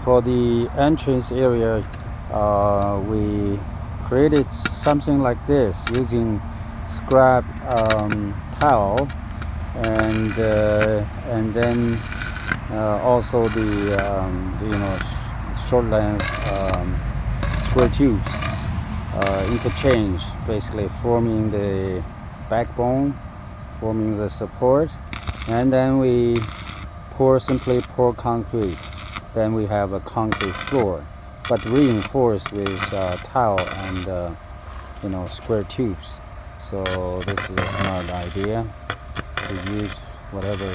for the entrance area, we created something like this using scrap tile, and then also the short length square tubes interchange, basically forming the backbone, forming the support, and then we simply pour concrete. Then we have a concrete floor, but reinforced with tile and square tubes. So this is a smart idea to use whatever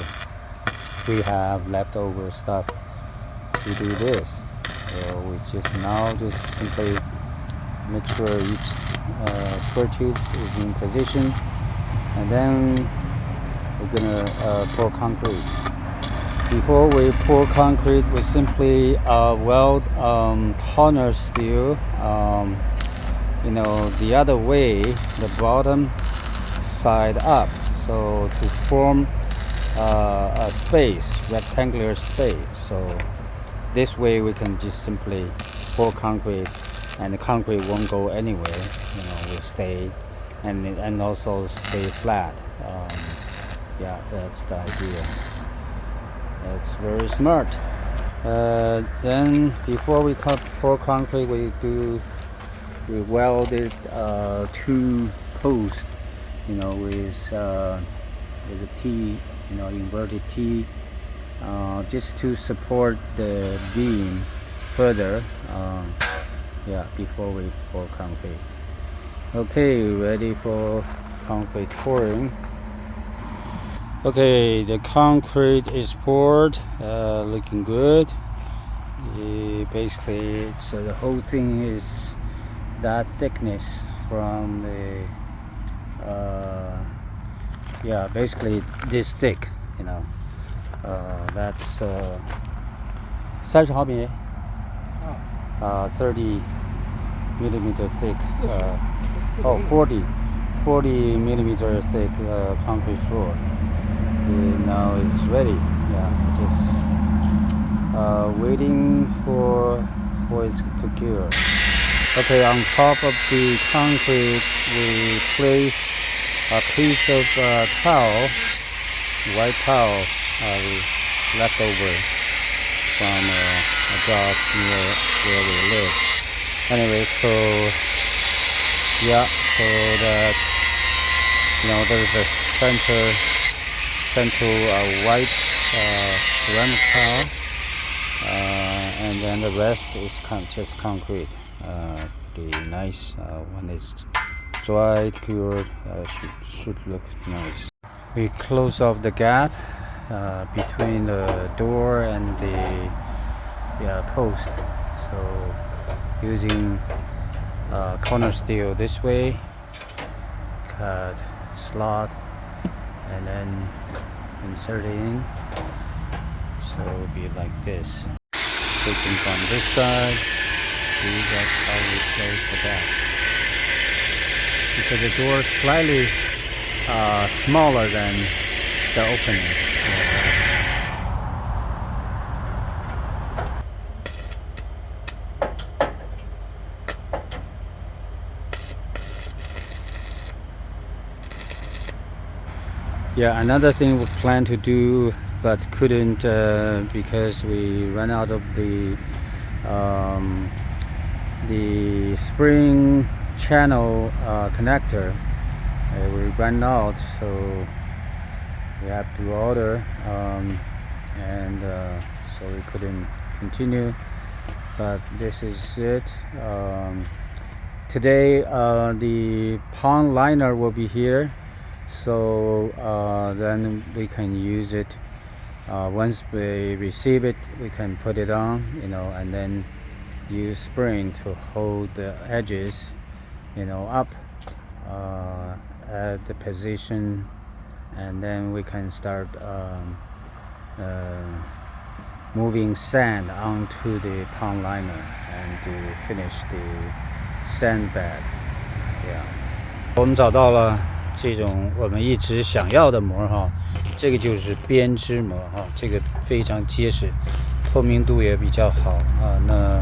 we have leftover stuff to do this. So we just simply make sure each square tube is in position, and then we're gonna pour concrete. Before we pour concrete, we simply weld corner steel the other way, the bottom side up, so to form a space, rectangular space. So this way we can just simply pour concrete, and the concrete won't go anywhere, will stay and also stay flat. Yeah, that's the idea. It's very smart. Then before we pour concrete, we welded two posts, with a T, inverted T, just to support the beam further. Before we pour concrete. Okay, ready for concrete pouring. Okay, the concrete is poured, looking good. Basically, the whole thing is that thickness from the basically this thick, that's 30毫米 30 millimeter thick, 40 millimeter thick concrete floor. Now it's ready. Just waiting for it to cure. Okay, on top of the concrete we place a piece of towel, white towel, left over from a job near where we live. Anyway, so that there's a central white ceramic tile, and then the rest is just concrete. The nice when it's dried, cured, should look nice. We close off the gap between the door and the post. So using corner steel this way, cut slot, and then insert it in. So it will be like this. Taking from this side, see, that's how we close the gap. Because the door is slightly smaller than the opening. Another thing we planned to do but couldn't because we ran out of the spring channel connector. We ran out, so we have to order, and so we couldn't continue. But this is it. Today the pond liner will be here, so then we can use it. Once we receive it, we can put it on, and then use spring to hold the edges, up at the position, and then we can start moving sand onto the pond liner and to finish the sand bed. 我们找到了这种我们一直想要的膜哈，这个就是编织膜哈，这个非常结实，透明度也比较好啊。那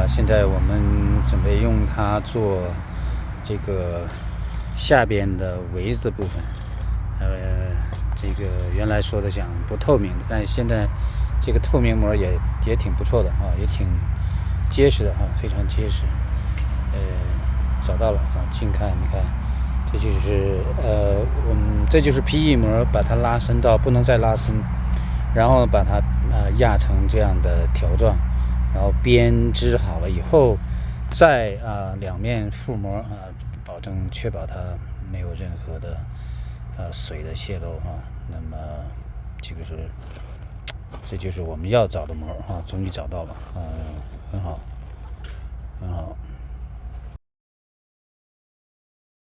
现在我们准备用它做这个下边的围子的部分。这个原来说的讲不透明的，但是现在这个透明膜也挺不错的啊，也挺结实的啊，非常结实。找到了啊，近看你看，这就是这就是 PE 膜，把它拉伸到不能再拉伸，然后把它压成这样的条状，然后编织好了以后，再两面覆膜确保它没有任何的水的泄漏啊。那么这就是我们要找的膜啊，终于找到了，很好，很好。